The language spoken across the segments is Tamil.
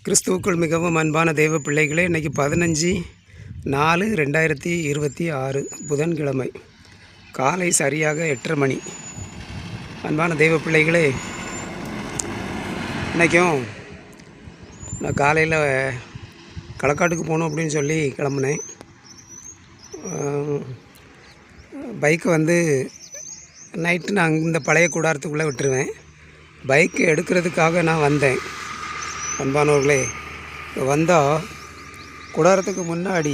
கிறிஸ்துவுக்குள் மிகவும் அன்பான தெய்வ பிள்ளைகளே, இன்றைக்கி 15/4/2026 புதன்கிழமை காலை சரியாக 8:30 மணி. அன்பான தெய்வ பிள்ளைகளே, இன்றைக்கும் நான் காலையில் களக்காட்டுக்கு போகணும் அப்படின்னு சொல்லி கிளம்புனேன். பைக்கை நைட்டு நான் இந்த பழைய கூடாரத்துக்குள்ளே விட்டுருவேன். பைக்கு எடுக்கிறதுக்காக நான் வந்தேன். அன்பானவர்களே, வந்தால் கூடாரத்துக்கு முன்னாடி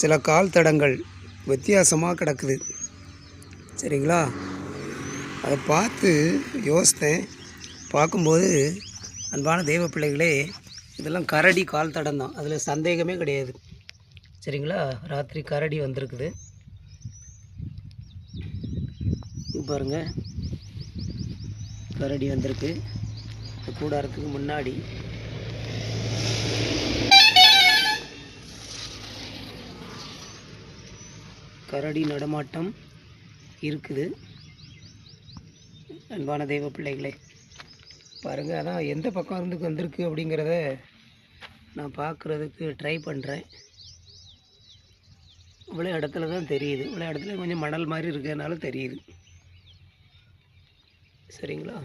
சில கால் தடங்கள் வித்தியாசமாக கிடக்குது. சரிங்களா? அதை பார்த்து யோசித்தேன். பார்க்கும்போது அன்பான தெய்வ பிள்ளைகளே, இதெல்லாம் கரடி கால் தடம் தான், அதில் சந்தேகமே கிடையாது. சரிங்களா? ராத்திரி கரடி வந்திருக்குது பாருங்கள், கரடி வந்திருக்கு கூடாரத்துக்கு முன்னாடி. கரடி நடமாட்டம் இருக்குது. அன்பான தெய்வ பிள்ளைகளே, பாருங்கள், அதான் எந்த பக்கம் இருந்து வந்திருக்கு அப்படிங்கிறத நான் பார்க்குறதுக்கு ட்ரை பண்ணுறேன். இவ்வளோ இடத்துல தான் தெரியுது. இவ்வளோ இடத்துல கொஞ்சம் மணல் மாதிரி இருக்கிறதுனால தெரியுது. சரிங்களா?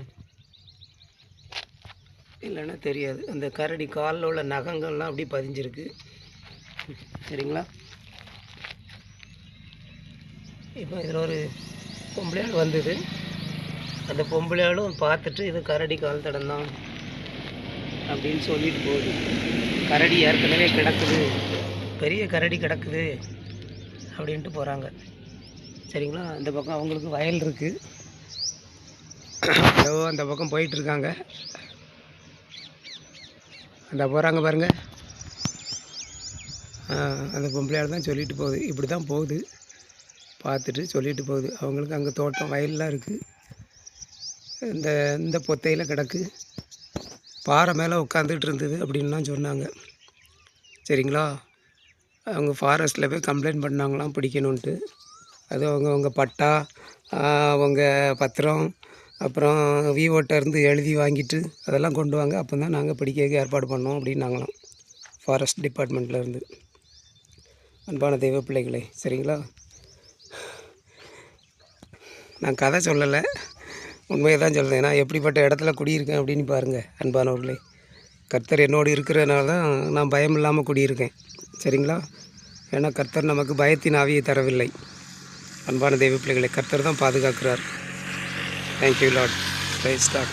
இல்லைன்னா தெரியாது. அந்த கரடி காலில் உள்ள நகங்கள்லாம் அப்படி பதிஞ்சிருக்கு. சரிங்களா? இப்போ இதில் ஒரு பொம்பளையாள் வந்தது. அந்த பொம்பளையாளும் பார்த்துட்டு இது கரடி கால் தடம் தான் அப்படின்னு சொல்லிட்டு போகுது. கரடி ஏற்கனவே கிடக்குது, பெரிய கரடி கிடக்குது அப்படின்ட்டு போகிறாங்க. சரிங்களா? அந்த பக்கம் அவங்களுக்கு வயல் இருக்குது. ஏதோ அந்த பக்கம் போயிட்டுருக்காங்க. அந்த போகிறாங்க பாருங்கள், அந்த பொம்பளையால் தான் சொல்லிட்டு போகுது. இப்படி தான் போகுது, பார்த்துட்டு சொல்லிட்டு போகுது. அவங்களுக்கு அங்கே தோட்டம் வயல்லாம் இருக்குது. இந்த பொத்தையில் கிடக்கு, பாறை மேலே உட்காந்துட்டு இருந்தது அப்படின்லாம் சொன்னாங்க. சரிங்களா? அவங்க ஃபாரஸ்ட்டில் போய் கம்ப்ளைண்ட் பண்ணாங்களாம் பிடிக்கணுன்ட்டு. அது அவங்க பட்டா, அவங்க பத்திரம், அப்புறம் விஓட்டேருந்து எழுதி வாங்கிட்டு அதெல்லாம் கொண்டு வாங்க, அப்போ தான் நாங்கள் பிடிக்க ஏற்பாடு பண்ணோம் அப்படின்னாங்களாம் ஃபாரஸ்ட் டிபார்ட்மெண்ட்லேருந்து. அன்பான தெய்வ பிள்ளைகளே, சரிங்களா? நான் கதை சொல்லலை, உண்மையை தான் சொல்கிறேன். நான் எப்படிப்பட்ட இடத்துல குடியிருக்கேன் அப்படின்னு பாருங்கள். அன்பானவர்களே, கர்த்தர் என்னோடு இருக்கிறதுனால தான் நான் பயம் இல்லாமல் குடியிருக்கேன். சரிங்களா? ஏன்னா கர்த்தர் நமக்கு பயத்தின் ஆவியை தரவில்லை. அன்பான தெய்வ பிள்ளைகளை, கர்த்தர் தான் பாதுகாக்கிறார். Thank you, Lord. Praise God.